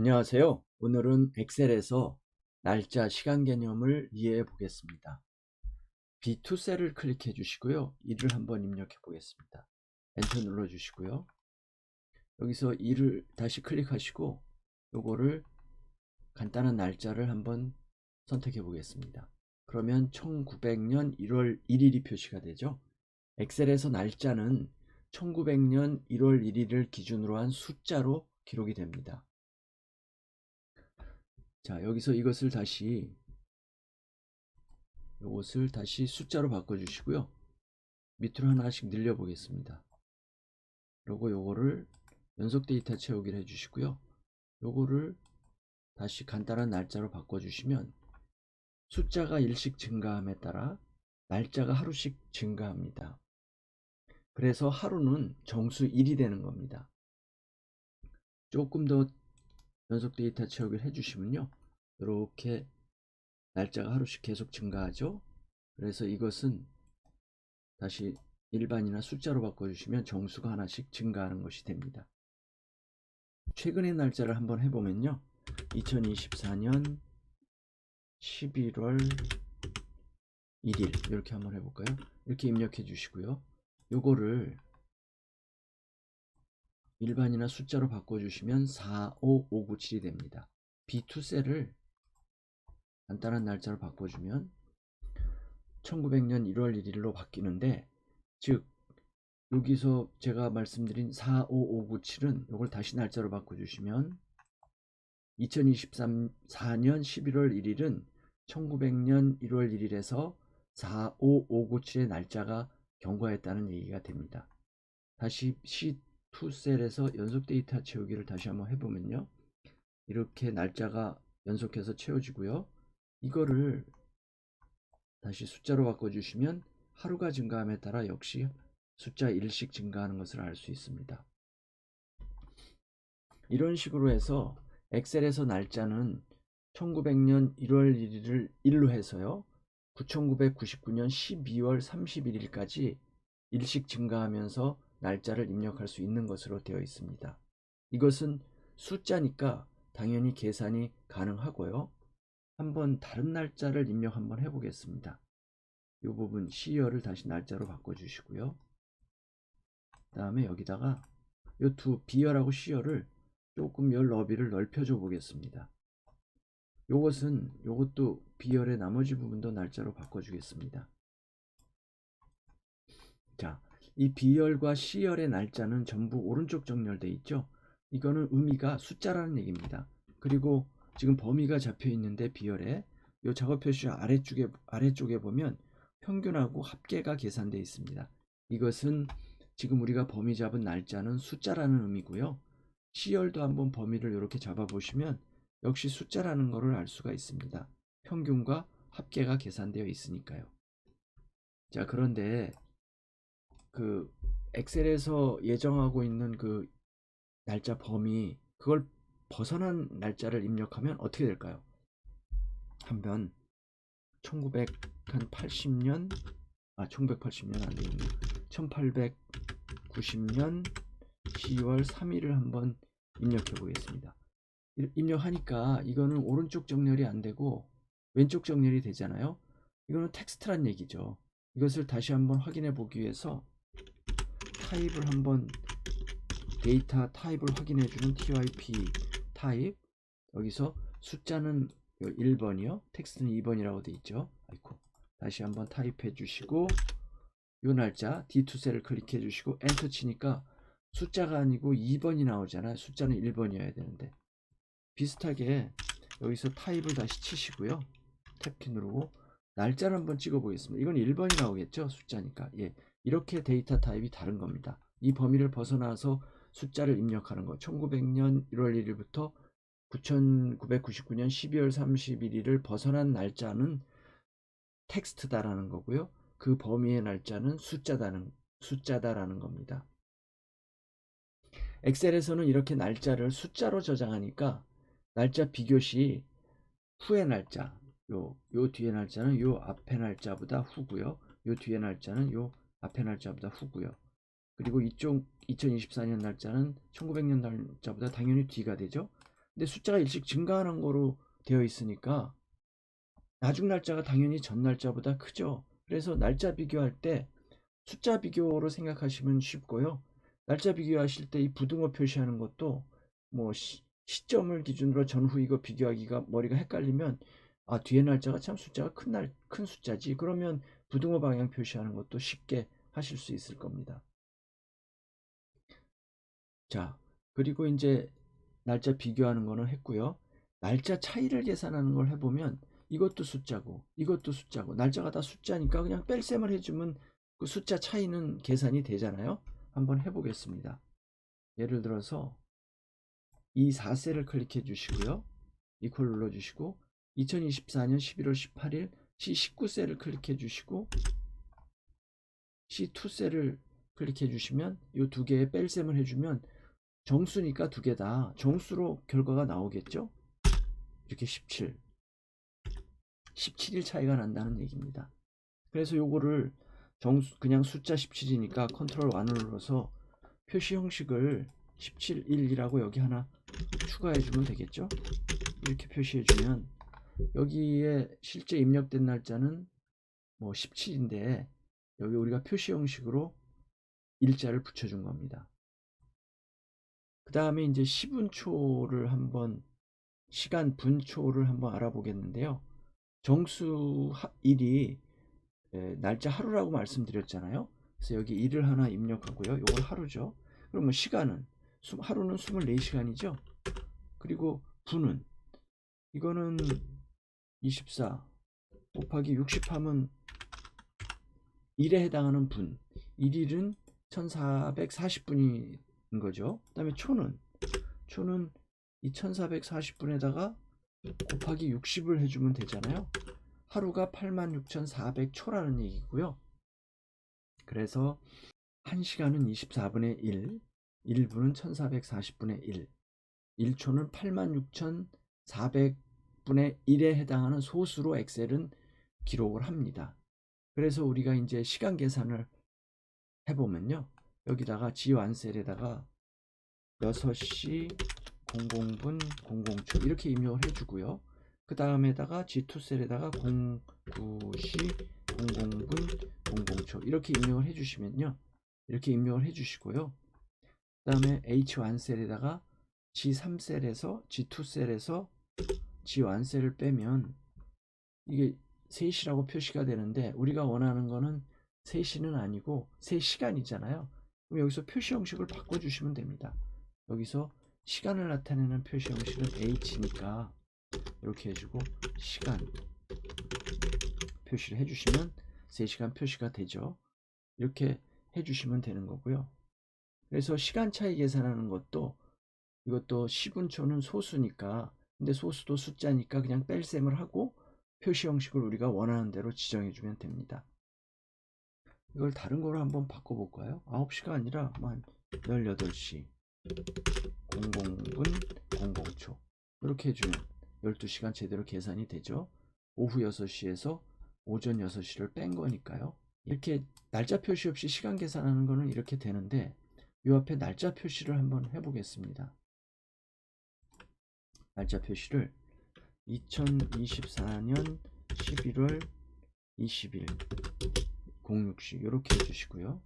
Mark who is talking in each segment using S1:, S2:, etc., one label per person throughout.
S1: 안녕하세요. 오늘은 엑셀에서 날짜, 시간 개념을 이해해 보겠습니다. B2 셀을 클릭해 주시고요. 2를 한번 입력해 보겠습니다. 엔터 눌러 주시고요. 여기서 2를 다시 클릭하시고 요거를 간단한 날짜를 한번 선택해 보겠습니다. 그러면 1900년 1월 1일이 표시가 되죠. 엑셀에서 날짜는 1900년 1월 1일을 기준으로 한 숫자로 기록이 됩니다. 자, 여기서 이것을 다시 숫자로 바꿔주시고요. 밑으로 하나씩 늘려 보겠습니다. 그리고 요거를 연속 데이터 채우기를 해주시고요. 요거를 다시 간단한 날짜로 바꿔주시면 숫자가 일씩 증가함에 따라 날짜가 하루씩 증가합니다. 그래서 하루는 정수 1이 되는 겁니다. 조금 더 연속 데이터 채우기를 해주시면요. 이렇게 날짜가 하루씩 계속 증가하죠. 그래서 이것은 다시 일반이나 숫자로 바꿔주시면 정수가 하나씩 증가하는 것이 됩니다. 최근의 날짜를 한번 해보면요. 2024년 11월 1일 이렇게 한번 해볼까요? 이렇게 입력해 주시고요. 요거를 일반이나 숫자로 바꿔주시면 45597이 됩니다. B2 셀을 간단한 날짜로 바꿔주면 1900년 1월 1일로 바뀌는데, 즉 여기서 제가 말씀드린 45597은 이걸 다시 날짜로 바꿔주시면 2024년 11월 1일은 1900년 1월 1일에서 45597의 날짜가 경과했다는 얘기가 됩니다. 다시 C2 셀에서 연속 데이터 채우기를 다시 한번 해보면요. 이렇게 날짜가 연속해서 채워지고요. 이거를 다시 숫자로 바꿔주시면 하루가 증가함에 따라 역시 숫자 1씩 증가하는 것을 알 수 있습니다. 이런 식으로 해서 엑셀에서 날짜는 1900년 1월 1일을 1로 해서요. 9999년 12월 31일까지 일씩 증가하면서 날짜를 입력할 수 있는 것으로 되어 있습니다. 이것은 숫자니까 당연히 계산이 가능하고요. 한번 다른 날짜를 입력 한번 해보겠습니다. 이 부분 C열을 다시 날짜로 바꿔주시고요. 그 다음에 여기다가 이 두 B열하고 C열을 조금 열 너비를 넓혀줘 보겠습니다. 요것도 B열의 나머지 부분도 날짜로 바꿔주겠습니다. 자, 이 B열과 C열의 날짜는 전부 오른쪽 정렬되어 있죠. 이거는 의미가 숫자라는 얘기입니다. 그리고 지금 범위가 잡혀 있는데 B열에 요 작업 표시 아래쪽에 보면 평균하고 합계가 계산되어 있습니다. 이것은 지금 우리가 범위 잡은 날짜는 숫자라는 의미고요. C열도 한번 범위를 이렇게 잡아 보시면 역시 숫자라는 것을 알 수가 있습니다. 평균과 합계가 계산되어 있으니까요. 자, 그런데 그 엑셀에서 예정하고 있는 그 날짜 범위, 그걸 벗어난 날짜를 입력하면 어떻게 될까요? 한번 1980년 1980년 안 되겠네요. 1890년 10월 3일을 한번 입력해 보겠습니다. 입력하니까 이거는 오른쪽 정렬이 안 되고 왼쪽 정렬이 되잖아요. 이거는 텍스트란 얘기죠. 이것을 다시 한번 확인해 보기 위해서 타입을 한번 데이터 타입을 확인해 주는 typ 타입, 여기서 숫자는 1번이요 텍스트는 2번이라고 되어 있죠. 아이고. 다시 한번 타입해 주시고 요 날짜 D2 셀을 클릭해 주시고 엔터 치니까 숫자가 아니고 2번이 나오잖아요. 숫자는 1번이어야 되는데. 비슷하게 여기서 타입을 다시 치시고요. 탭키 누르고 날짜를 한번 찍어 보겠습니다. 이건 1번이 나오겠죠. 숫자니까. 예, 이렇게 데이터 타입이 다른 겁니다. 이 범위를 벗어나서 숫자를 입력하는 거. 1900년 1월 1일부터 9999년 12월 31일을 벗어난 날짜는 텍스트다라는 거고요. 그 범위의 날짜는 숫자다라는 겁니다. 엑셀에서는 이렇게 날짜를 숫자로 저장하니까 날짜 비교시 후의 날짜, 요 뒤에 날짜는 요 앞에 날짜보다 후고요. 요 뒤에 날짜는 요 앞에 날짜보다 후고요. 그리고 이쪽 2024년 날짜는 1900년 날짜보다 당연히 뒤가 되죠. 근데 숫자가 일씩 증가하는 거로 되어 있으니까 나중 날짜가 당연히 전 날짜보다 크죠. 그래서 날짜 비교할 때 숫자 비교로 생각하시면 쉽고요. 날짜 비교하실 때 이 부등호 표시하는 것도 뭐 시점을 기준으로 전후 이거 비교하기가 머리가 헷갈리면 아, 뒤에 날짜가 참 숫자가 큰 숫자지. 그러면 부등호 방향 표시하는 것도 쉽게 하실 수 있을 겁니다. 자, 그리고 이제 날짜 비교하는 거는 했고요. 날짜 차이를 계산하는 걸 해보면 이것도 숫자고 이것도 숫자고 날짜가 다 숫자니까 그냥 뺄셈을 해주면 그 숫자 차이는 계산이 되잖아요. 한번 해보겠습니다. 예를 들어서 이 4셀을 클릭해 주시고요. 이퀄 눌러주시고 2024년 11월 18일 C19셀을 클릭해 주시고 C2셀을 클릭해 주시면 이 두 개의 뺄셈을 해주면 정수니까 두 개 다 정수로 결과가 나오겠죠. 이렇게 17일 차이가 난다는 얘기입니다. 그래서 요거를 그냥 숫자 17이니까 컨트롤 1을 눌러서 표시 형식을 17일이라고 여기 하나 추가해 주면 되겠죠. 이렇게 표시해 주면 여기에 실제 입력된 날짜는 뭐 17인데 여기 우리가 표시 형식으로 일자를 붙여준 겁니다. 그 다음에 이제 시분초를 한번 시간 분초를 한번 알아보겠는데요. 정수 일이 날짜 하루라고 말씀드렸잖아요. 그래서 여기 일을 하나 입력하고요. 이걸 하루죠. 그러면 시간은 하루는 24시간이죠. 그리고 분은 이거는 24 곱하기 60 하면 1에 해당하는 분. 1일은 1440분인 거죠. 그 다음에 초는 이 1440분에다가 곱하기 60을 해주면 되잖아요. 하루가 86,400초라는 얘기고요. 그래서 1시간은 24분의 1, 1분은 1440분의 1, 1초는 86,400분의 1에 해당하는 소수로 엑셀은 기록을 합니다. 그래서 우리가 이제 시간 계산을 해보면요. 여기다가 G1셀에다가 6시 00분 00초 이렇게 입력을 해주고요. 그 다음에다가 G2셀에다가 09시 00분 00초 이렇게 입력을 해주시면요. 이렇게 입력을 해주시고요. 그 다음에 H1셀에다가 G3셀에서 G2셀에서 G1셀을 빼면 이게 3시라고 표시가 되는데 우리가 원하는 거는 3시는 아니고 3시간이잖아요. 그럼 여기서 표시 형식을 바꿔주시면 됩니다. 여기서 시간을 나타내는 표시 형식은 H니까 이렇게 해주고 시간 표시를 해주시면 3시간 표시가 되죠. 이렇게 해주시면 되는 거고요. 그래서 시간 차이 계산하는 것도 이것도 시분초는 소수니까 근데 소수도 숫자니까 그냥 뺄셈을 하고 표시 형식을 우리가 원하는 대로 지정해 주면 됩니다. 이걸 다른 거로 한번 바꿔볼까요? 9시가 아니라 18시 00분 00초 이렇게 해주면 12시간 제대로 계산이 되죠. 오후 6시에서 오전 6시를 뺀 거니까요. 이렇게 날짜 표시 없이 시간 계산하는 거는 이렇게 되는데 이 앞에 날짜 표시를 한번 해보겠습니다. 날짜 표시를 2024년 11월 20일 06시 이렇게 해주시고요.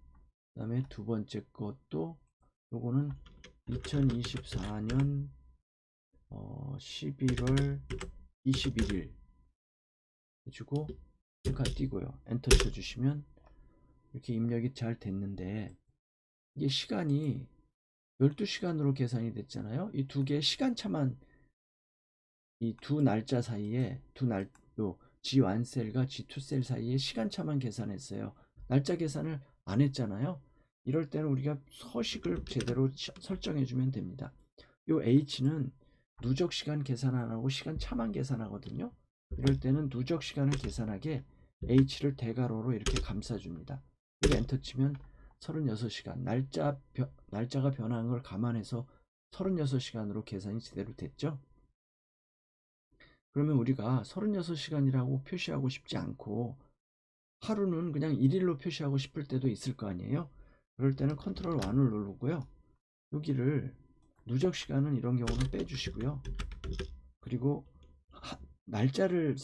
S1: 그 다음에 두 번째 것도 요거는 2024년 11월 21일 해주고 잠깐 띄고요. 엔터 쳐주시면 이렇게 입력이 잘 됐는데 이게 시간이 12시간으로 계산이 됐잖아요. 이 두 개의 시간차만 이 두 날짜 사이에 요 G1셀과 G2셀 사이에 시간차만 계산했어요. 날짜 계산을 안 했잖아요. 이럴 때는 우리가 서식을 제대로 설정해 주면 됩니다. 요 H는 누적 시간 계산 안 하고 시간차만 계산하거든요. 이럴 때는 누적 시간을 계산하게 H를 대괄호로 이렇게 감싸줍니다. 그리고 엔터 치면 36시간 날짜가 변한 걸 감안해서 36시간으로 계산이 제대로 됐죠. 그러면 우리가 36시간이라고 표시하고 싶지 않고 하루는 그냥 1일로 표시하고 싶을 때도 있을 거 아니에요. 그럴 때는 컨트롤 1을 누르고요. 여기를 누적 시간은 이런 경우는 빼주시고요. 그리고 날짜를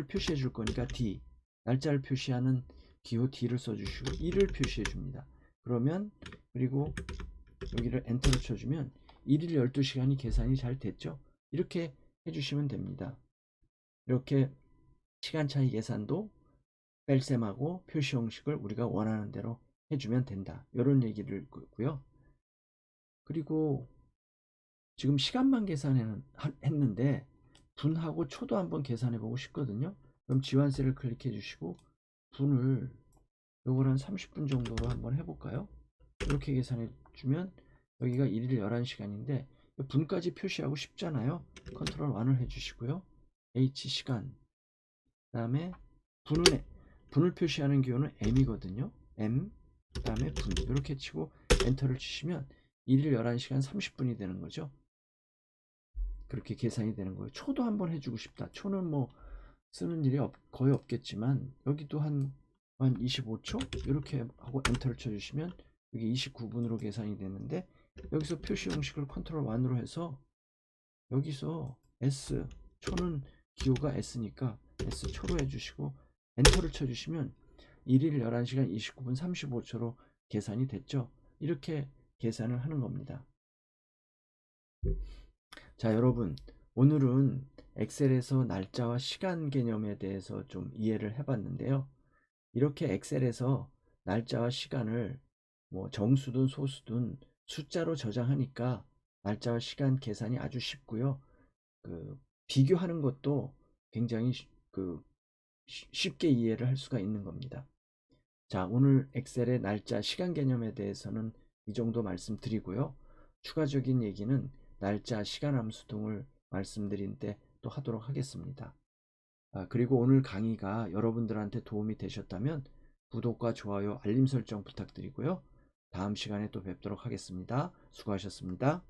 S1: 표시해 줄 거니까 D, 날짜를 표시하는 기호 D를 써주시고 1을 표시해 줍니다. 그러면 그리고 여기를 엔터를 쳐주면 1일 12시간이 계산이 잘 됐죠. 이렇게 해주시면 됩니다. 이렇게 시간 차이 계산도 뺄셈하고 표시 형식을 우리가 원하는 대로 해주면 된다. 이런 얘기를 고요. 그리고 지금 시간만 계산했는데 분하고 초도 한번 계산해 보고 싶거든요. 그럼 지환셀을 클릭해 주시고 분을 요걸 한 30분 정도로 한번 해볼까요? 이렇게 계산해 주면 여기가 1일 11시간인데 분까지 표시하고 싶잖아요. 컨트롤 1을 해주시고요. H 시간, 그 다음에 분을 표시하는 기호는 M이거든요. M, 그 다음에 분, 이렇게 치고 엔터를 치시면 1일 11시간 30분이 되는 거죠. 그렇게 계산이 되는 거예요. 초도 한번 해주고 싶다. 초는 뭐 쓰는 일이 거의 없겠지만 여기도 한 25초 이렇게 하고 엔터를 쳐주시면 여기 29분으로 계산이 되는데 여기서 표시 형식을 컨트롤 1으로 해서 여기서 S, 초는 기호가 S니까 S 초로 해주시고 엔터를 쳐주시면 1일 11시간 29분 35초로 계산이 됐죠. 이렇게 계산을 하는 겁니다. 자, 여러분, 오늘은 엑셀에서 날짜와 시간 개념에 대해서 좀 이해를 해봤는데요. 이렇게 엑셀에서 날짜와 시간을 뭐 정수든 소수든 숫자로 저장하니까 날짜와 시간 계산이 아주 쉽고요. 비교하는 것도 굉장히 쉽게 이해를 할 수가 있는 겁니다. 자, 오늘 엑셀의 날짜, 시간 개념에 대해서는 이 정도 말씀드리고요. 추가적인 얘기는 날짜, 시간 함수 등을 말씀드린 때 또 하도록 하겠습니다. 그리고 오늘 강의가 여러분들한테 도움이 되셨다면 구독과 좋아요, 알림 설정 부탁드리고요. 다음 시간에 또 뵙도록 하겠습니다. 수고하셨습니다.